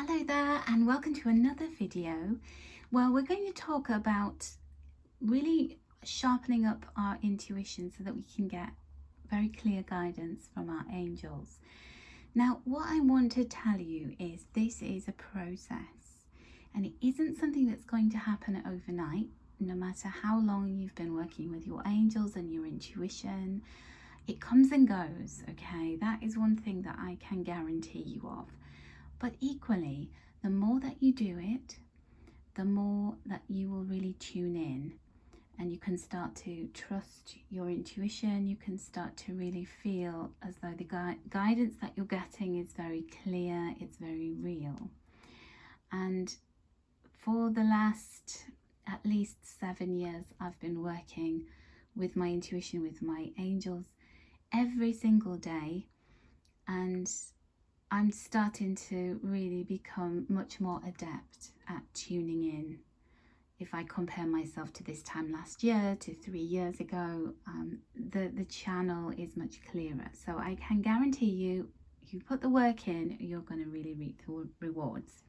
Hello there and welcome to another video where we're going to talk about really sharpening up our intuition so that we can get very clear guidance from our angels. Now, what I want to tell you is this is a process and it isn't something that's going to happen overnight. No matter how long you've been working with your angels and your intuition, it comes and goes, okay? That is one thing that I can guarantee you of. But equally, the more that you do it, the more that you will really tune in and you can start to trust your intuition. You can start to really feel as though the guidance that you're getting is very clear, it's very real. And for the last at least 7 years, I've been working with my intuition, with my angels every single day, and I'm starting to really become much more adept at tuning in. If I compare myself to this time last year, to 3 years ago, the channel is much clearer. So I can guarantee you, if you put the work in, you're going to really reap the rewards.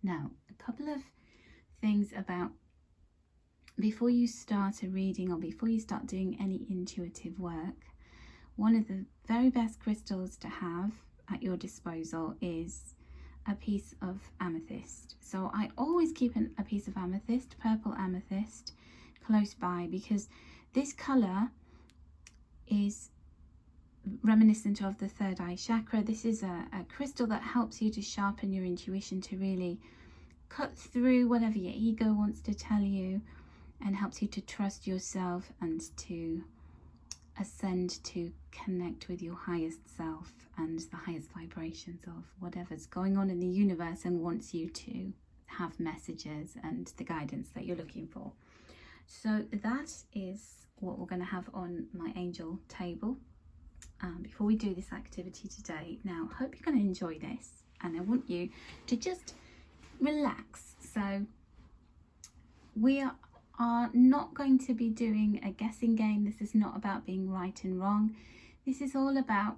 Now, a couple of things about before you start a reading or before you start doing any intuitive work, one of the very best crystals to have at your disposal is a piece of amethyst. So I always keep a piece of amethyst, purple amethyst, close by, because this color is reminiscent of the third eye chakra. This is a crystal that helps you to sharpen your intuition, to really cut through whatever your ego wants to tell you, and helps you to trust yourself and to ascend, to connect with your highest self and the highest vibrations of whatever's going on in the universe, and wants you to have messages and the guidance that you're looking for. So that is what we're going to have on my angel table before we do this activity today. Now, I hope you're going to enjoy this, and I want you to just relax. So we are not going to be doing a guessing game. This is not about being right and wrong. This is all about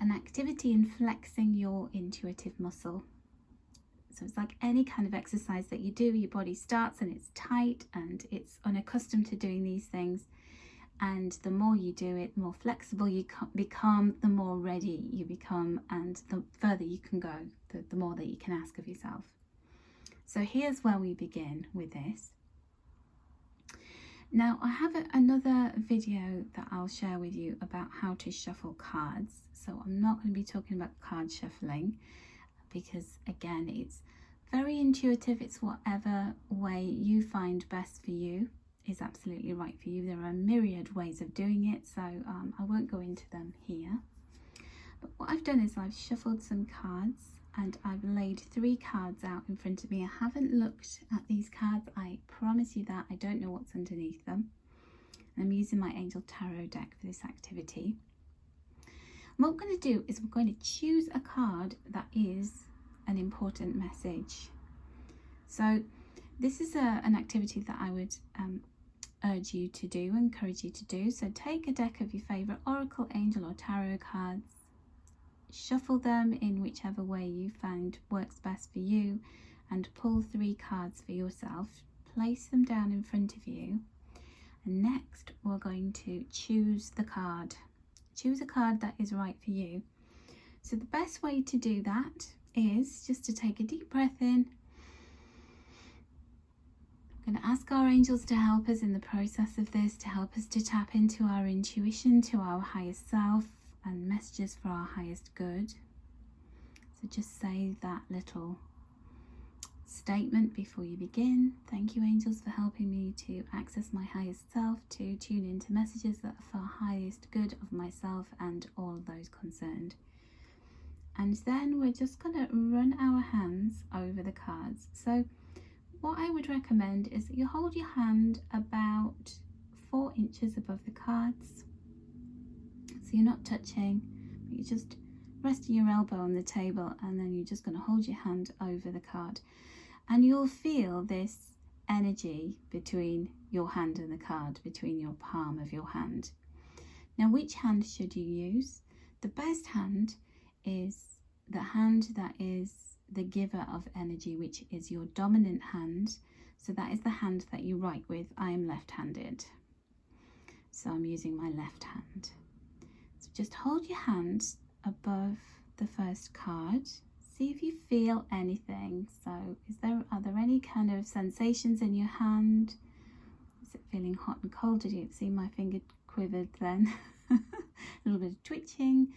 an activity in flexing your intuitive muscle. So it's like any kind of exercise that you do. Your body starts and it's tight and it's unaccustomed to doing these things, and the more you do it, the more flexible you become, the more ready you become, and the further you can go, the more that you can ask of yourself. So here's where we begin with this. Now, I have another video that I'll share with you about how to shuffle cards. So I'm not going to be talking about card shuffling because, again, it's very intuitive. It's whatever way you find best for you is absolutely right for you. There are a myriad ways of doing it, so I won't go into them here. But what I've done is I've shuffled some cards and I've laid 3 cards out in front of me. I haven't looked at these cards, I promise you that. I don't know what's underneath them. And I'm using my Angel Tarot deck for this activity. And what we're going to do is we're going to choose a card that is an important message. So this is an activity that I would urge you to do, encourage you to do. So take a deck of your favourite Oracle, Angel or Tarot cards, shuffle them in whichever way you find works best for you, and pull 3 cards for yourself. Place them down in front of you, and next we're going to choose the card. Choose a card that is right for you. So the best way to do that is just to take a deep breath in. I'm going to ask our angels to help us in the process of this, to help us to tap into our intuition, to our highest self, and messages for our highest good. So just say that little statement before you begin. Thank you, angels, for helping me to access my highest self, to tune into messages that are for highest good of myself and all those concerned. And then we're just going to run our hands over the cards. So what I would recommend is that you hold your hand about 4 inches above the cards. So you're not touching, but you're just resting your elbow on the table, and then you're just going to hold your hand over the card. And you'll feel this energy between your hand and the card, between your palm of your hand. Now, which hand should you use? The best hand is the hand that is the giver of energy, which is your dominant hand. So that is the hand that you write with. I am left-handed, so I'm using my left hand. So just hold your hand above the first card. See if you feel anything. So are there any kind of sensations in your hand? Is it feeling hot and cold? Did you see my finger quivered then? A little bit of twitching.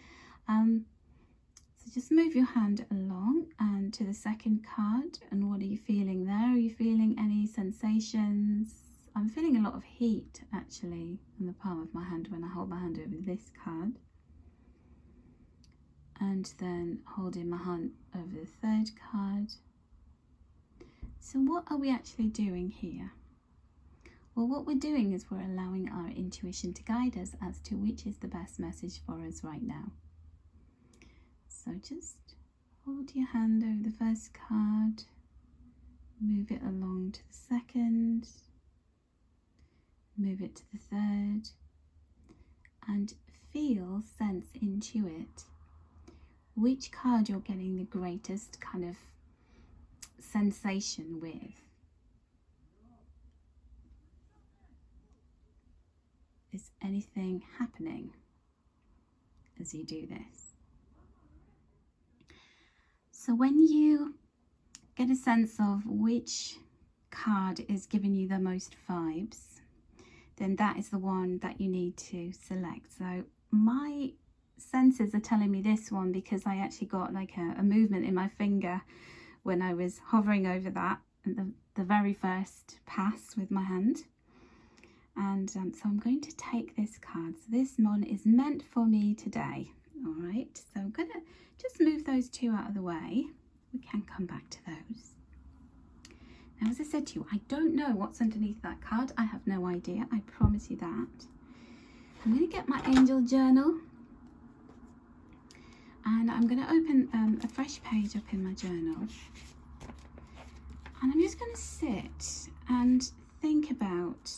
So just move your hand along and to the second card. And what are you feeling there? Are you feeling any sensations? I'm feeling a lot of heat actually in the palm of my hand when I hold my hand over this card. And then holding my hand over the third card. So what are we actually doing here? Well, what we're doing is we're allowing our intuition to guide us as to which is the best message for us right now. So just hold your hand over the first card, move it along to the second, move it to the third, and feel, sense, intuit which card you're getting the greatest kind of sensation with. Is anything happening as you do this? So when you get a sense of which card is giving you the most vibes, then that is the one that you need to select. So my senses are telling me this one because I actually got like a movement in my finger when I was hovering over that at the very first pass with my hand. And so I'm going to take this card. So this one is meant for me today. All right, so I'm going to just move those two out of the way. We can come back to those. Now, as I said to you, I don't know what's underneath that card. I have no idea. I promise you that. I'm going to get my angel journal. And I'm going to open a fresh page up in my journal. And I'm just going to sit and think about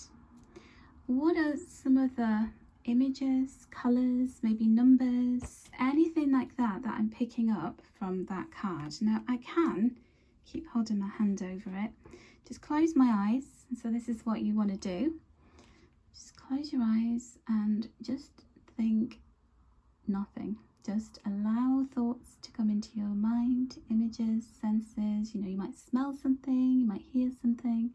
what are some of the images, colours, maybe numbers, anything like that I'm picking up from that card. Now I can keep holding my hand over it. Just close my eyes. And so this is what you want to do. Just close your eyes and just think nothing. Just allow thoughts to come into your mind, images, senses. You know, you might smell something, you might hear something.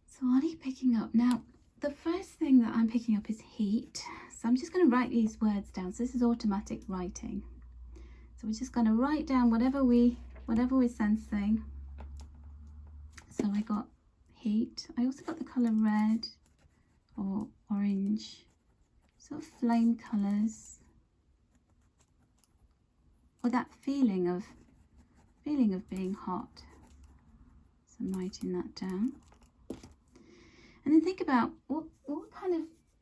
So what are you picking up? Now, the first thing that I'm picking up is heat. So I'm just going to write these words down. So this is automatic writing. So we're just going to write down whatever we're sensing. So I got heat. I also got the colour red or orange, sort of flame colours, or that feeling of being hot. So I'm writing that down. And then think about what kind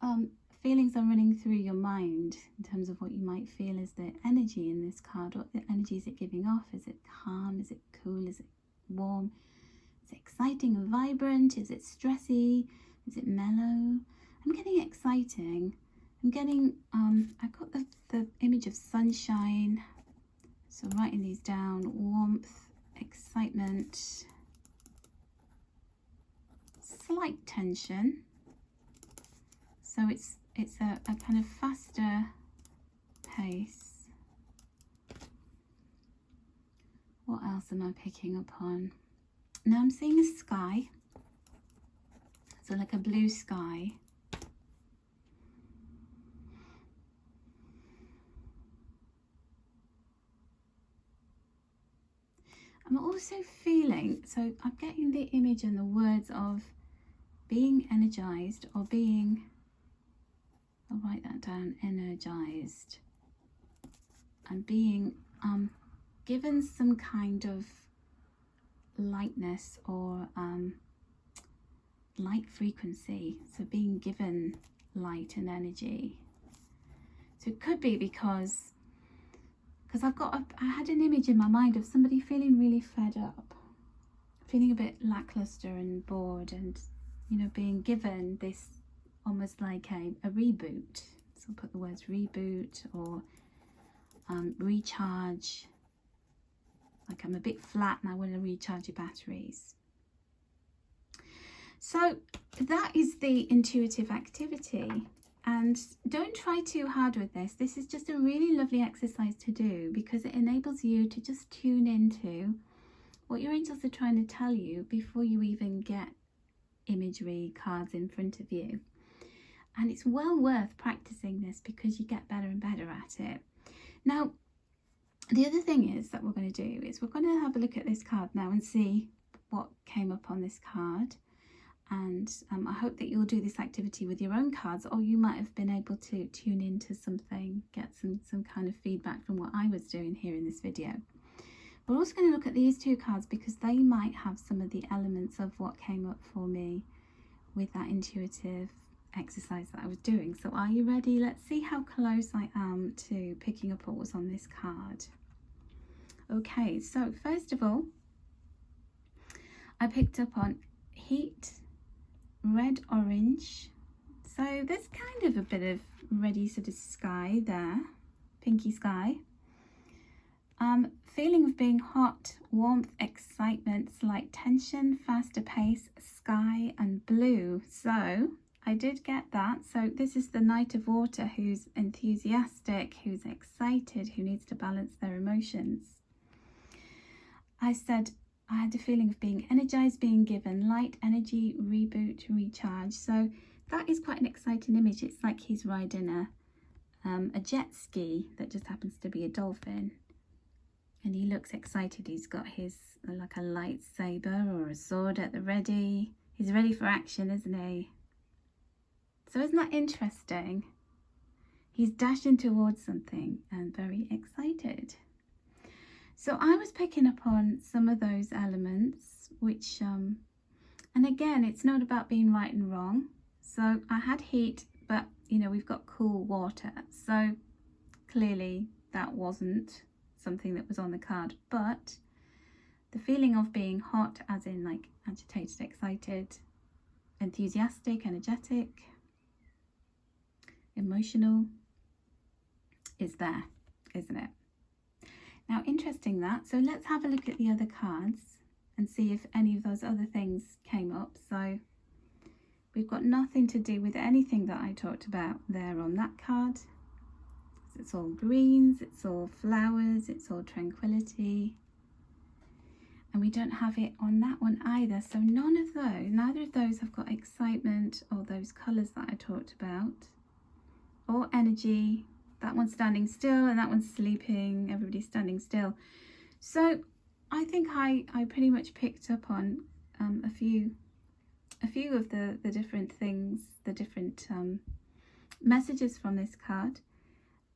of feelings are running through your mind in terms of what you might feel is the energy in this card. What the energy is it giving off? Is it calm? Is it cool? Is it warm? Is it exciting and vibrant? Is it stressy? Is it mellow? I'm getting exciting. I'm getting, I've got the image of sunshine. So writing these down: warmth, excitement, slight tension. So it's a kind of faster pace. What else am I picking up on? Now I'm seeing a sky. So like a blue sky. I'm also feeling, so I'm getting the image and the words of being energized or being, I'll write that down, energized, and being given some kind of lightness or light frequency. So being given light and energy. So it could be because I had an image in my mind of somebody feeling really fed up, feeling a bit lackluster and bored, and you know, being given this almost like a reboot. So I'll put the words reboot or recharge, like I'm a bit flat and I want to recharge your batteries. So that is the intuitive activity, and don't try too hard with this. This is just a really lovely exercise to do because it enables you to just tune into what your angels are trying to tell you before you even get imagery cards in front of you. And it's well worth practicing this because you get better and better at it. Now, the other thing is that we're going to do is we're going to have a look at this card now and see what came up on this card. And I hope that you'll do this activity with your own cards, or you might have been able to tune into something, get some kind of feedback from what I was doing here in this video. We're also going to look at these two cards because they might have some of the elements of what came up for me with that intuitive exercise that I was doing. So are you ready? Let's see how close I am to picking up what was on this card. Okay, so first of all, I picked up on heat, red, orange. So there's kind of a bit of reddy sort of sky there, pinky sky. Feeling of being hot, warmth, excitement, slight tension, faster pace, sky and blue. So I did get that. So this is the Knight of Water, who's enthusiastic, who's excited, who needs to balance their emotions. I said I had a feeling of being energized, being given light, energy, reboot, recharge. So that is quite an exciting image. It's like he's riding a jet ski that just happens to be a dolphin. And he looks excited. He's got his like a lightsaber or a sword at the ready. He's ready for action, isn't he? So isn't that interesting? He's dashing towards something and very excited. So I was picking up on some of those elements, which, and again, it's not about being right and wrong. So I had heat, but, you know, we've got cool water. So clearly that wasn't something that was on the card. But the feeling of being hot, as in like agitated, excited, enthusiastic, energetic, emotional, is there, isn't it? Now, interesting that. So let's have a look at the other cards and see if any of those other things came up. So we've got nothing to do with anything that I talked about there on that card. It's all greens, it's all flowers, it's all tranquility. And we don't have it on that one either. So neither of those have got excitement or those colours that I talked about, or energy. That one's standing still and that one's sleeping. Everybody's standing still. So I think I pretty much picked up on a few of the different things, the different messages from this card.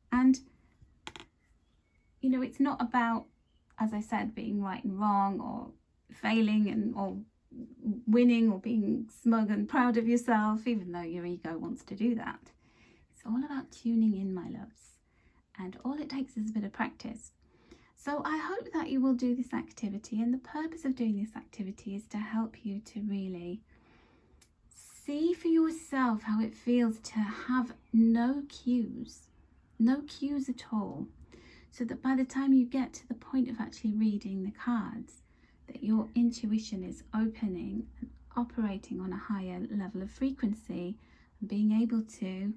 And, you know, it's not about, as I said, being right and wrong, or failing or winning, or being smug and proud of yourself, even though your ego wants to do that. It's all about tuning in, my loves, and all it takes is a bit of practice. So I hope that you will do this activity, and the purpose of doing this activity is to help you to really see for yourself how it feels to have no cues at all, so that by the time you get to the point of actually reading the cards, that your intuition is opening and operating on a higher level of frequency, and being able to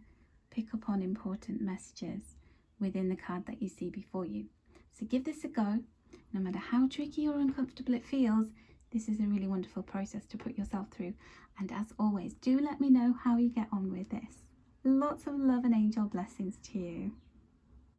pick up on important messages within the card that you see before you. So give this a go. No matter how tricky or uncomfortable it feels, this is a really wonderful process to put yourself through. And as always, do let me know how you get on with this. Lots of love and angel blessings to you.